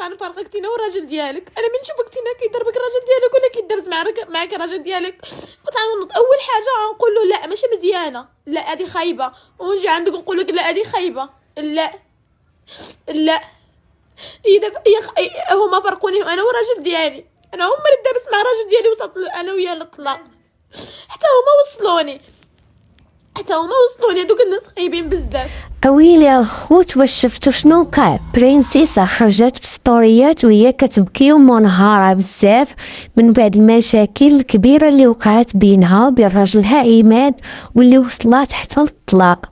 غنفرقك تينا والراجل ديالك. انا من نشوفك تينا كيضربك الراجل ديالك ولا كيدرز معاك الراجل ديالك، غنوض اول حاجه غنقول له لا ماشي مزيانه، لا هذه خايبه، ونجي عندك نقول لك لا هذه خايبه. لا لا اذا هما فرقوني انا والراجل ديالي، انا هما اللي دابت مع الراجل ديالي وصلت انا وياه للطلاق، حتى هما وصلوني هادوك الناس خايبين بزاف. اويلي الخوت، واش شفتوا شنو وقع؟ برنسيسة خرجت بستوريات وهي كتبكي ومنهارة بزاف من بعد المشاكل الكبيرة اللي وقعت بينها وبين راجلها عماد، واللي وصلت حتى للطلاق.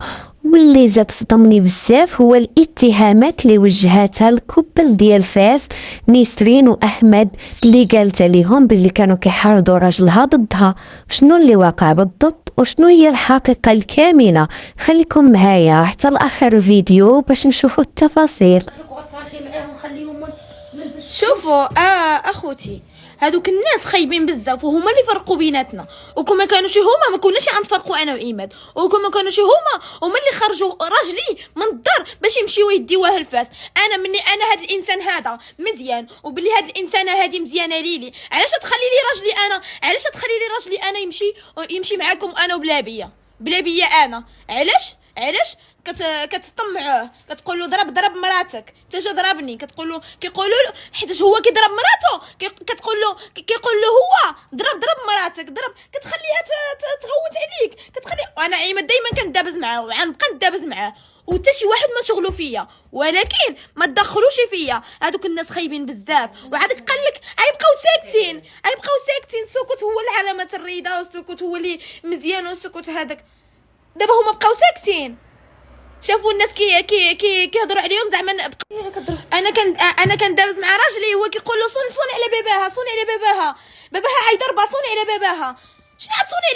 واللي زاد صدمني بزاف هو الاتهامات اللي وجهاتها الكوبل ديال فاس نسرين واحمد، اللي قالت عليهم باللي كانوا كيحرضوا راجلها ضدها. شنو اللي واقع بالضبط وشنو هي الحقيقة الكاملة؟ خليكم معايا حتى لاخر الفيديو باش نشوفوا التفاصيل. شوفوا اخوتي، هادوك الناس خايبين بزاف وهما اللي فرقوا بيناتنا، وكما كانوش هما ما كناش غنفرقوا انا وإيماد، وكما كانوش هما اللي خرجوا راجلي من الدار باش يمشيو يديوه الفاس. انا مني انا هاد الانسان هذا مزيان، وبلي هاد الانسانه هذه مزيانه ليلي، علاش تخلي لي راجلي انا يمشي معاكم انا وبلا بيا انا؟ علاش كتطمعوه، كتقول له ضرب مراتك، تجي ضربني، كيقولوا له حيت هو كيضرب مراته، كيقول له هو ضرب مراتك، كتخليها تغوت عليك، وانا عيمه دائما كندابز معاه وغنبقى ندابز معاه، وحتى شي واحد ما شغلو فيا، ولكن ما تدخلوش فيا. هذوك الناس خايبين بزاف، وعادك قال لك غيبقاو ساكتين. السكوت هو العلامه الرضا، والسكوت هو اللي مزيان، والسكوت هذاك دابا هما بقاو ساكتين. شافوا الناس كيهضروا عليهم زعما انا كندابز مع راجلي، هو كيقول له صوني على باباها عايده ربا، صوني على باباها. شنو غتصوني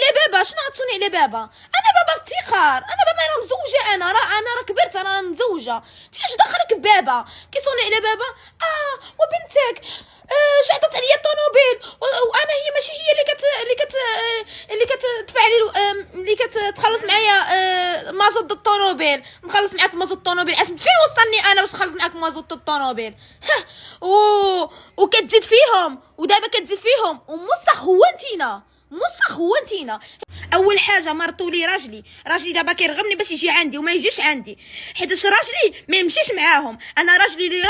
على بابا؟ انا بابا افتخار، انا بابا انا مزوجه، انا راه كبرت، انا مزوجه، علاش دخلك بابا؟ كيصوني على بابا. وبنتك شعطت عليا الطوموبيل، وانا هي ماشي هي اللي كتدفع لي، اللي كتخلص معايا مازوت الطوموبيل، نخلص معاك مازوت الطوموبيل، فين وصلني انا باش نخلص معاك مازوت الطوموبيل؟ وكتزيد فيهم، ودابا كتزيد فيهم، وموسخ هو انتينا. اول حاجه مرتو لي راجلي دابا كيرغبني باش يجي عندي وما يجيش عندي، حيت راجلي ما يمشيش معاهم، انا راجلي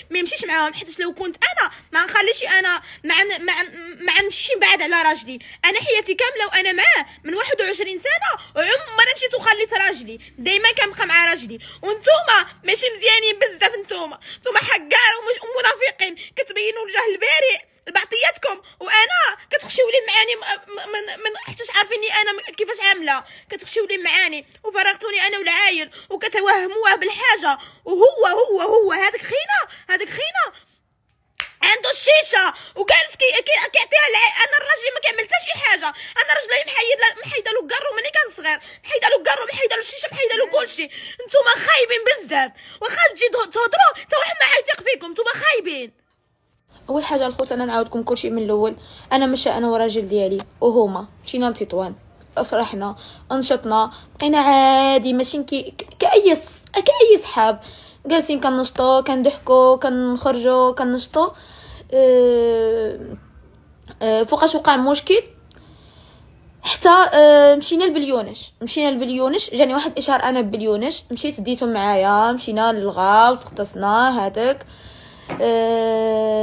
ما يمشيش معاهم، حيت لو كنت انا ما نخليش، انا ما نمشيش بعد على راجلي، انا حياتي كامله وانا معاه من 21 سنه، وعمري مشيت وخليت راجلي، دائما كنبقى مع راجلي. وانتوما ماشي مزيانين بزاف، انتوما حقار ومنافقين، كتبينوا الوجه البارئ لبعضياتكم، وانا كتخشيو لي معاني من حيتاش عارفيني انا كيفاش عامله، كتخشيو لي معاني وفرقتوني انا والعايل، وكتوهموه بالحاجه، وهو هذاك خينا عنده الشيشه، وجالس كيعطيها انا الراجل ما كيعمل حتى شي حاجه، انا راجلي محيده له كارو ملي كان صغير، محيده له الشيشه، محيده له كلشي. نتوما خايبين بزاف، واخا تجي تهضروا حتى واحد ما حيثق فيكم، نتوما خايبين. اول حاجه الخوت انا نعاودكم كلشي من الاول، انا وراجل ديالي وهما مشينا لتطوان، فرحنا، انشطنا، بقينا عادي ماشي كاي صحاب، جالسين كنشطو، كنضحكو، كنخرجو، كنشطو. فوقاش وقع مشكل حتى مشينا لبليونش، جاني واحد اشهار انا ببليونش، مشيت ديتو معايا، مشينا للغاوص، ختصنا هذاك،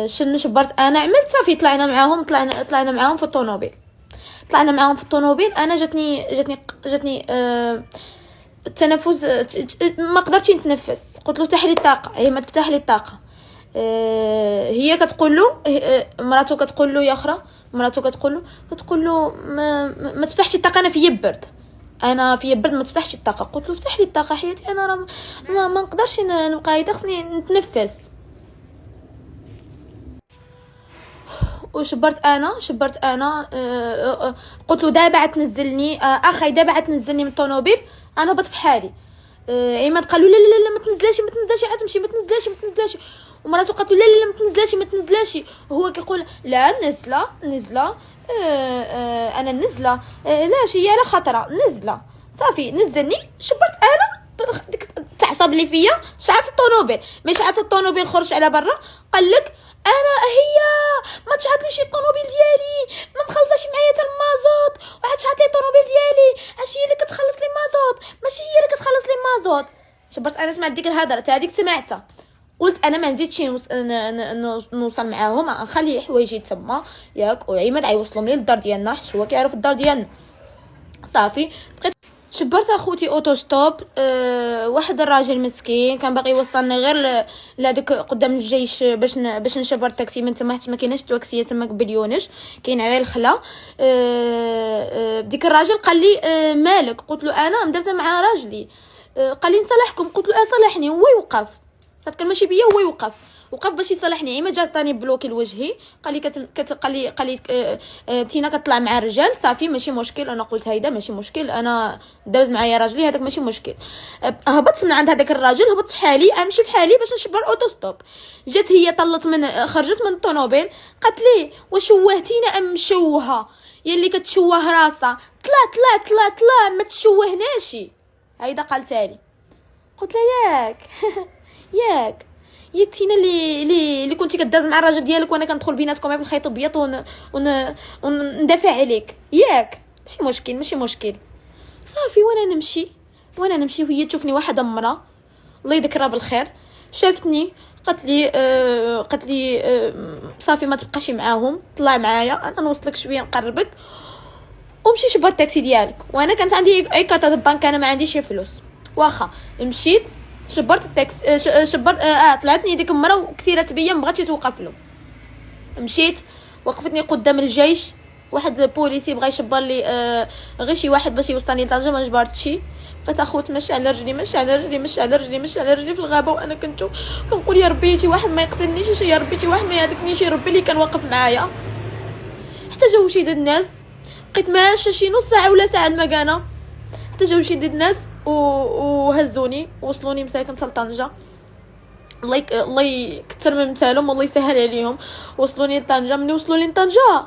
شنو شبرت انا عملت صافي، طلعنا معاهم في الطونوبيل، انا جاتني التنفس، ما قدرتش نتنفس، قلت له افتح لي الطاقه، هي ما تفتح لي الطاقه، هي كتقول له، مراته كتقول له يا اخرى، كتقول له ما تفتحش الطاقه، انا في برد ما تفتحش الطاقه. قلت له افتح لي الطاقه حياتي، انا راه ما نقدرش نبقى، خصني نتنفس. وشبرت انا قلت له دابا تنزلني، اخي دابا تنزلني من الطوموبيل، انا هبط في حالي. عماد قال له لا ما تنزلش عاد تمشي، ما تنزلش، ومراته قالت له لا ما تنزلش، وهو كيقول لا نزله، انا لا شي على خطره نزله، صافي نزلني، شبرت انا العصب اللي فيا شعلت الطونوبيل، مي شعلت الطونوبيل خرج على برا قال لك انا هي ما تشعلتليش الطونوبيل ديالي، ما مخلصاش معايا حتى المازوت، واحد شعلت لي الطونوبيل ديالي، اش هي اللي كتخلص لي المازوت، ماشي هي اللي كتخلص لي المازوت. شبرت انا سمعت ديك الهضره تا هذيك سمعتها، قلت انا ما نزيدش نوصل معاهم، نخلي حوايجي تما ياك، وعماد غيوصلهم لي للدار ديالنا حيت هو كيعرف الدار ديالنا. صافي بقيت شبرت اخوتي اوتو ستوب. واحد الراجل مسكين كان باغي يوصلني غير لهداك قدام الجيش باش نشبر التاكسي من تما، حيت ما كايناش تاكسيه تما بليونش، كاين غير الخلا. ديك الراجل قال لي مالك؟ قلت له انا مدرت مع راجلي. قال لي نصالحكم، قلت له صالحني. هو يوقف صافي، كان ماشي بيا، هو يوقف باش يصالحني. عيما جات عطاني بلوكي لوجهي، قال لي قال لي تينا كطلع مع الرجال. صافي ماشي مشكل، انا قلت هيدا ماشي مشكل، انا داز معايا راجلي هذاك ماشي مشكل. هبطت من عند هذاك الراجل، هبطت فحالي، امشي فحالي باش نشبر اوتو ستوب. جات هي خرجت من الطونوبيل، قالت لي واش شوهتينا ام مشوهه؟ يلي كتشوه راسها، طلع ما تشوهناش. هيدا قالتها لي. قلت لها ياك تينا اللي كنتي كداز مع الراجل ديالك وانا كندخل بيناتكم بالخيط ابيض وندافع عليك، ياك ماشي مشكل. صافي وانا نمشي وهي تشوفني واحده امراه الله يذكرها بالخير، شافتني قالت لي صافي ما تبقاش معاهم، طلع معايا انا نوصلك شويه نقربك ومشي شبر التاكسي ديالك. وانا كانت عندي اي كارت البنك، انا ما عنديش فلوس. واخا مشيت شبرت التاكسي، طلعتني ديك المره وكثيرت بيا، ما بغاتش توقف له. مشيت وقفتني قدام الجيش، واحد البوليسي بغى يشبر لي غير شي واحد باش يوصلني لطنجه، ما جبرتش. بقيت اخوت ماشي على رجلي في الغابه، وانا كنقول يا ربي شي واحد ما يقتلنيش، يا ربي شي واحد ما يهلكنيش، يا ربي اللي كان واقف معايا. حتى جاو شي الناس، بقيت ماشيه شي نص ساعه ولا ساعه المكانه، حتى جاو شي الناس وهزوني ووصلوني مساكن حتى لطنجه. الله يكثر من مثالهم والله يسهل عليهم، وصلوني لطنجه. مني وصلوني لطنجه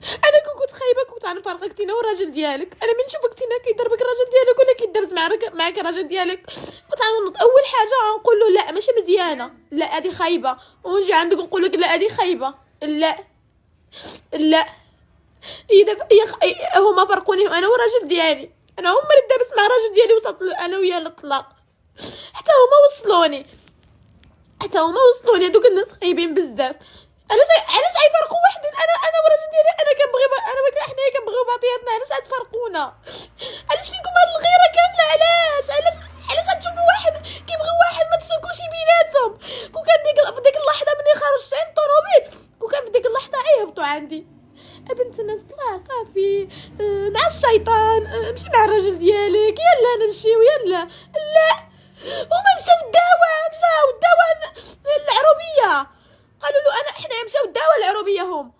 انا كنت خايبه، كنت غنفرقك تينا والراجل ديالك. انا من نشوفك تينا كيضربك الراجل ديالك ولا كيدرز معاك الراجل ديالك، كنت غنوض اول حاجه غنقول له لا ماشي مزيانه، لا هذه خايبه، ونجي عندك نقول لك لا هذه خايبه، لا هما فرقوني انا والراجل ديالي، انا هما اللي دابس مع الراجل ديالي، وصلت انا وياه للطلاق. حتى هما وصلوني هذوك الناس خايبين بزاف. علاش غيفرقوا واحد؟ انا والراجل ديالي، انا كنبغي، انا حنايا كنبغيو بعضياتنا، علاش غتفرقونا؟ علاش فيكم هاد الغيره كامله؟ علاش غتشوفوا واحد كيبغي واحد ما تشاركوش بيناتهم؟ كان ديك اللحظه ملي خرجت عند الطوموبيل، كان بديك اللحظه هبطوا عندي بنت الناس، طلع صافي مع الشيطان، مشي مع الراجل ديالك، يلا نمشيو، يلا لا هما مشاو الدواء العروبيه، قالوا له حنايا مشاو الدواء العروبيه، هم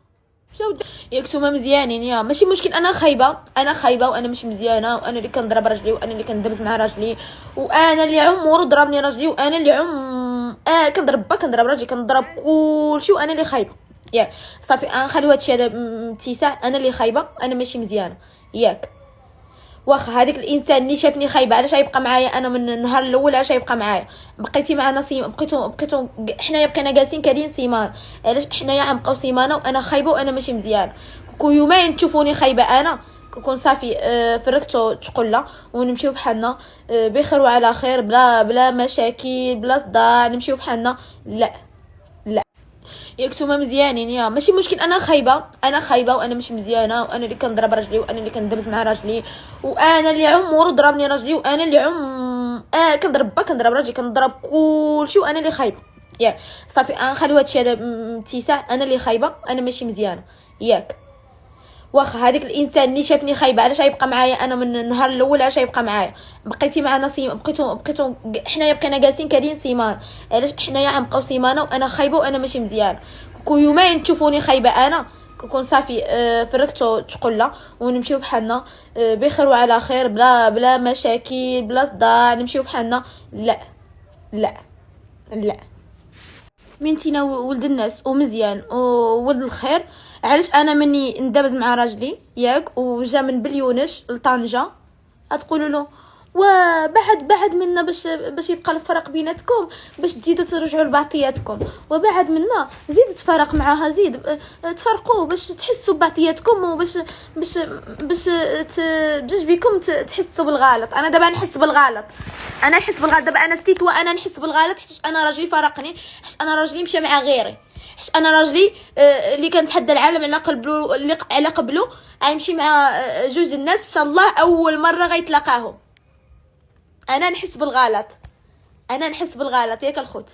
مشاو ياكسوما مزيانين. يا ماشي مشكل، انا خايبه وانا مش مزيانه، وانا اللي كنضرب راجلي، وانا اللي كندبز مع راجلي، وانا اللي عمرو ضربني راجلي، وانا اللي كنضرب راجلي، كنضرب كلشي، وانا اللي خايبه. ياك صافي نخليو هادشي هذا اتساع، انا اللي خايبه، انا ماشي مزيانه. ياك واخا هذاك الانسان اللي شافني خايبه علاش غيبقى معايا انا من النهار الاول؟ علاش غيبقى معايا؟ بقيتي معنا بقيتو حنايا بقينا جالسين كارين سيمان، علاش حنايا غنبقاو سيمانه وانا خايبه وانا ماشي مزيانه؟ كون يومين تشوفوني خايبه انا كون صافي فرقتو تقول ونمشيو بحالنا بخير وعلى خير، بلا مشاكل، بلا صداع، نمشيو بحالنا. لا ياكسوما مزيانين. يا ماشي مشكل، انا خايبه وانا مش مزيانه، وانا اللي كنضرب راجلي، وانا اللي كندبز مع راجلي، وانا اللي عمرو ضربني راجلي، وانا اللي كنضرب راجلي، كنضرب كلشي، وانا اللي خايبه. ياك صافي نخليو هادشي هذا اتساع، انا اللي خايبه، انا ماشي مزيانه. ياك واخا هذاك الانسان اللي شافني خايبه علاش غيبقى معايا انا من النهار الاول؟ علاش غيبقى معايا؟ بقيتي معنا بقيتو حنايا بقينا جالسين كارين سيمان، علاش حنايا غنبقاو سيمانه وانا خايبه وانا ماشي مزيانه؟ كون يومين تشوفوني خايبه انا كون صافي فرقتو تقول ونمشيو بحالنا بخير وعلى خير، بلا مشاكل، بلا صداع، نمشيو بحالنا. لا من تينا ولد الناس ومزيان وولد الخير، علاش انا مني ندابز مع راجلي ياك وجا من بليونش لطنجه، غتقولوا له وبعد منا باش يبقى الفرق بيناتكم، باش تزيدوا ترجعوا لبعضياتكم، وبعد منا زيد تفرق معاها، زيد تفرقوا باش تحسوا ببعضياتكم، وباش باش بجوج بكم تحسوا بالغلط. انا دابا نحس بالغلط، دابا انا ستيت وانا نحس بالغلط، حيت انا راجلي فارقني، حيت انا راجلي مشى مع غيري، حيت انا راجلي اللي كنتحدى العالم على قبله غيمشي مع جوج الناس ان شاء الله اول مره غيتلاقاهم. انا نحس بالغلط ياك الخوت،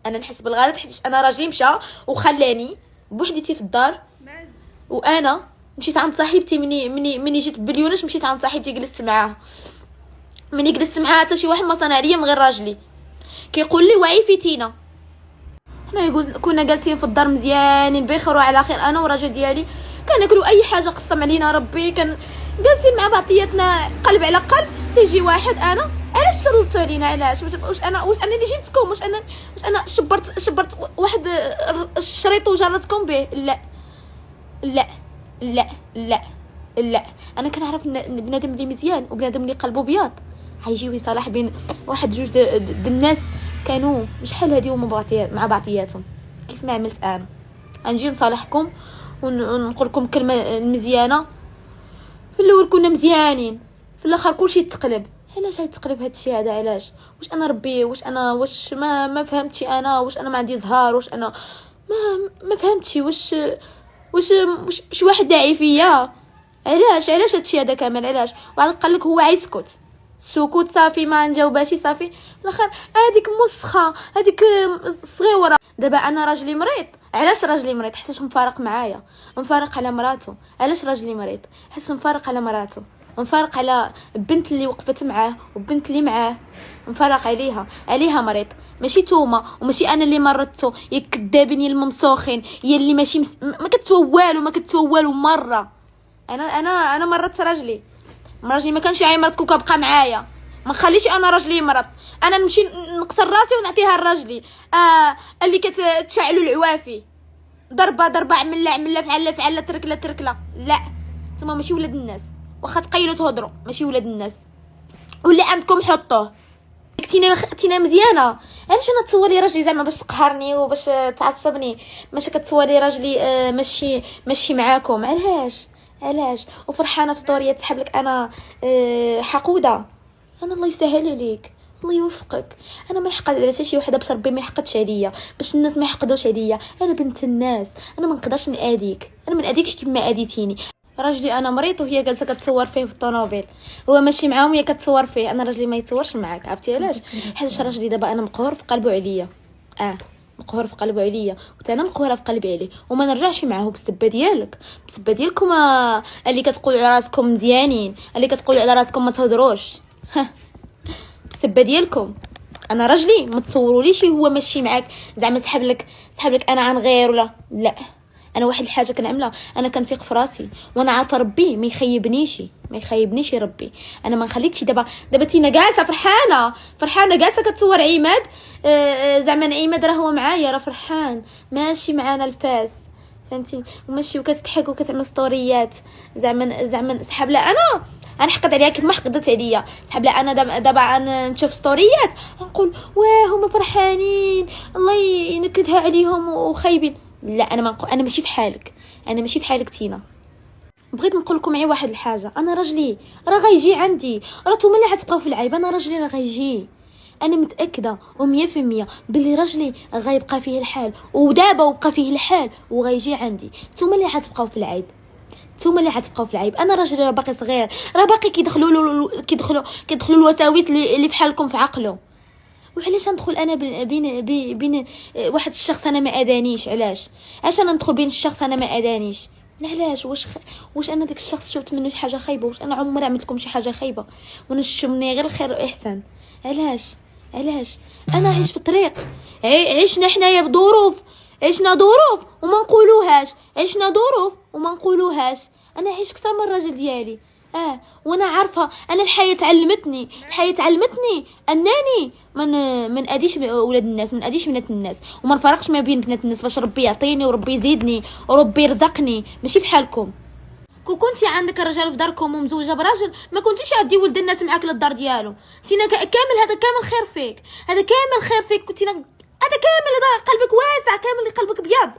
انا نحس بالغلط حيت انا راجلي مشى وخلاني بوحديتي في الدار، وانا مشيت عند صاحبتي مني جيت بليوناش، مشيت عند صاحبتي جلست معاها. مني جلست معاها حتى شي واحد ما صنع ليا من غير راجلي، كيقول لي وعي فيتينا. حنا كنا جالسين في الدار مزيانين بخير وعلى خير، انا وراجل ديالي كناكلوا اي حاجه قسم علينا ربي، كان جالسين مع بعضياتنا قلب على قلب. تيجي واحد انا علاش تسلطوا علينا؟ علاش؟ واش انا اللي جبتكم؟ واش انا شبرت واحد الشريط وجرتكم به؟ لا لا لا لا لا، انا كنعرف بنادم اللي مزيان وبنادم اللي قلبه بياض غيجيو يصالح بين واحد جوج د الناس كانوا شحال هادي هما مع بعضياتهم. كيف ما عملت انا غنجي نصالحكم ونقول لكم كلمه مزيانه. في الاول كنا مزيانين، في الاخر كلشي يتقلب. علاش غيتقلب هادشي هذا؟ علاش؟ واش انا ربي؟ واش ما فهمتش انا؟ واش انا ما عندي زهار؟ واش انا ما فهمتش؟ واش شي واحد داعي فيا؟ علاش هادشي هذا كامل؟ علاش؟ وعاد قال لك هو عيسكت سكوت صافي، ما نجاوباشي صافي. الاخر هذيك مسخه، هذيك صغيره. دابا انا راجلي مريض. علاش راجلي مريض؟ حيت مفارق معايا، مفارق على مراته. علاش راجلي مريض؟ حيت مفارق على مراته، مفارق على البنت اللي وقفت معاه وبنت اللي معاه، مفارق عليها مريض. ماشي توما وماشي انا اللي مرضتو، يا كدابين يا الممسوخين، يا اللي ماشي ما كتسوى والو مره. انا مرضت راجلي ما كانش يمرض كوكا بقى معايا. ما نخليش انا راجلي يمرض، انا نمشي نكسر راسي ونعطيها لراجلي. اللي كتشعلوا العوافي، ضربه عمله فعله تركله. لا نتوما ماشي ولاد الناس، واخا تقيلوا تهضروا ماشي ولاد الناس. واللي عندكم حطوه. كتينا مزيانه. علاش انا تصوري راجلي زعما باش تقهرني وباش تعصبني؟ ماشي كتصوري راجلي ماشي معاكم. علاش وفرحانه في ستوريات تسحب لك انا حقوده؟ انا الله يسهل عليك، الله يوفقك. انا ما نحقد على شي وحده، باش ربي ما يحقدش عليا، باش الناس ما يحقدوش عليا. انا بنت الناس، انا ما نقدرش ناديك، انا ما ناديكش كيما اديتيني. راجلي انا مريض وهي جالسه كتصور فيه في الطوموبيل، هو ماشي معاهم هي كتصور فيه. انا راجلي ما يتصورش معاك. عرفتي علاش؟ حيت راجلي دابا انا مقهور في قلبه عليا، مقهور في قلبه عليا، وانا مقهوره في قلبي عليه، وما نرجعش معاه بالسبه ديالك، بالسبه ديالكم اللي كتقولوا على راسكم مزيانين، اللي كتقولوا على راسكم ما تهضروش. بالسبه ديالكم. انا راجلي ما تصوروليش هو ماشي معاك زعما سحب لك انا عن غير ولا لا. انا واحد الحاجه كنعملها، انا كنثق في راسي وانا عارفه ربي ما يخيبنيش ربي. انا ما نخليكش دابا تينا جالسه فرحانه جالسه كتصور عماد. زعما عماد راه هو معايا، راه فرحان ماشي معانا الفاس، فهمتي؟ وماشي وكتضحك وكتعمل ستوريات. زعما سحب لا انا نحقد عليها كيف ما حقدت عليا. سحب لا انا دابا نشوف ستوريات نقول واه هما فرحانين، الله ينكدها عليهم وخايبين. لا انا ماشي في حالك تينا. بغيت نقول لكم غير واحد الحاجه، انا راجلي راه غيجي عندي، راه نتوما اللي غتبقاو في العيب. انا راجلي راه غيجي، انا متاكده و100% باللي راجلي غيبقى فيه الحال، ودابا وبقى فيه الحال وغيجي عندي. نتوما اللي غتبقاو في العيب. انا راجلي راه باقي صغير، راه باقي كيدخلوا الوساوس اللي في حالكم في عقله. وعلاش ندخل انا بين واحد الشخص انا ما ادانيش؟ علاش انا ندخل بين الشخص انا ما ادانيش؟ علاش؟ واش انا داك الشخص شفت منه شي حاجه خايبه؟ واش انا عمري عملت لكم شي حاجه خايبه وانا شمني غير الخير والاحسان؟ علاش انا عايش في الطريق، عشنا حنايا بظروف، عشنا ظروف وما نقولوهاش. انا عايش اكثر من الراجل ديالي. وانا عارفه، انا الحياه علمتني انني من اديش ولاد الناس، من اديش بنات الناس، وما نفرقش ما بين بنات الناس باش ربي يعطيني وربي يزيدني وربي يرزقني. ماشي بحالكم كو كنتي عندك الرجال في داركم ومزوجه براجل ما كنتيش عادي ولد الناس معاك للدار ديالو. تينا كامل هذا كامل خير فيك، هذا كامل خير فيك، كنتينا هذا كامل قلبك واسع، كامل قلبك ابيض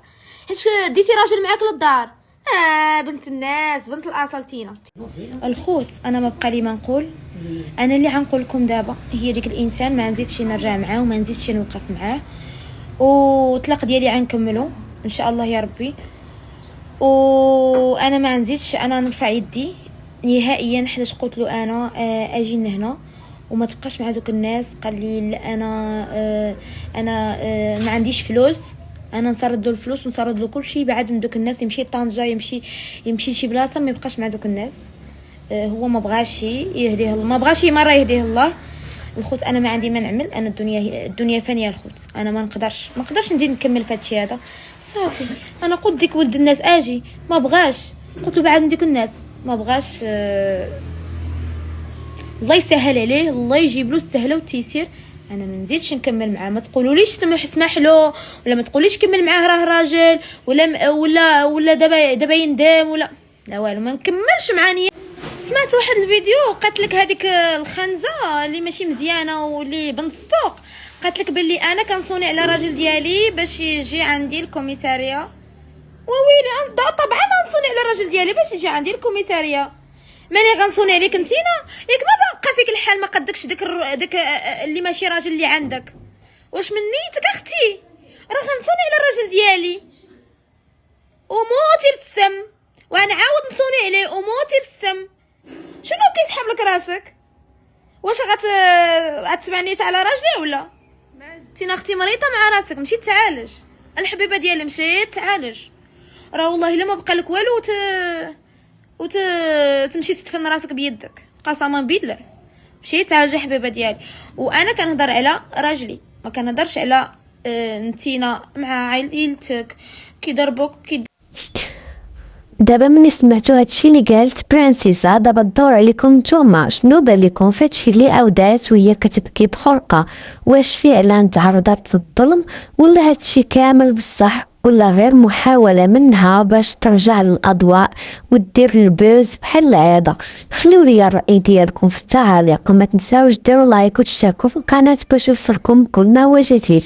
حيت ديتي راجل معاك للدار. بنت الناس، بنت الاصل تينا. الخوت انا ما بقى لي ما نقول، انا اللي غنقول لكم دابا هي ديك الانسان ما نزيدش نرجع معاه وما نزيدش نوقف معاه، وطلاق ديالي غنكملو ان شاء الله يا ربي. وانا ما نزيدش انا نرفع يدي نهائيا، حيت قلت له انا اجي لهنا وما تبقاش مع دوك الناس. قال لي انا ما عنديش فلوس، انا نسرد له الفلوس ونسرد له كل شيء، بعد من دوك الناس يمشي طنجه، يمشي لشي بلاصه، ما يبقاش مع دوك الناس. هو ما بغاش يهديه الله، ما بغاش مره يهديه الله. الخوت انا ما عندي ما نعمل، انا الدنيا فانيه الخوت، انا ما نقدرش نزيد نكمل في هادشي هذا صافي. انا قلت ديك ولد الناس اجي ما بغاش، قلت له بعد من ديك الناس ما بغاش. الله يسهل عليه، الله يجيب له السهله والتيسير. انا ما نزيدش نكمل معاه، ما تقولوليش اسمح له، ولا ما تقوليش كمل معاه راه راجل، ولا دابا يندم، ولا لا والو، ما نكملش معاه. سمعت واحد الفيديو قالت لك هذيك الخنزه اللي ماشي مزيانه واللي بنت السوق، قالت لك بلي انا كنصوني على راجل ديالي باش يجي عندي الكوميساريه. وويلي طبعا غنصوني على الراجل ديالي باش يجي عندي الكوميساريه، ماني غنصوني عليك نتينا ياك ما بقى فيك الحال ما قدكش داك اللي ماشي راجل اللي عندك. واش من نيتك اختي؟ راه غنصوني على الراجل ديالي وموتي بالسم، وغنعاود نصوني عليه وموتي بالسم. شنو كيسحب لك راسك؟ واش غتسمعني على راجلي ولا؟ تينا اختي مريضه مع راسك، مشي تعالج الحبيبه ديالي، مشي تعالج. راه والله الا ما بقى لك والو تمشي تدفن راسك بيدك، قسما بالله. مشي تعالج حبيبه ديالي. وانا كنهضر على راجلي، ما كنهضرش على نتينا مع عائلتك كيضربوك دابا ملي سمعتو هادشي اللي قالت برانسيسا، دابا الدور عليكم نتوما. شنو بان لكم فهادشي اللي عاودات وهي كتبكي بحرقه؟ واش فعلا تعرضت للظلم، ولا هادشي كامل بصح، ولا غير محاوله منها باش ترجع للاضواء ودير البوز بحال العاده؟ خليو لي الراي ديالكم في التعاليق، ما تنساوش ديروا لايك وتشتركوا في القناه باش يوصلكم كل ما هو جديد.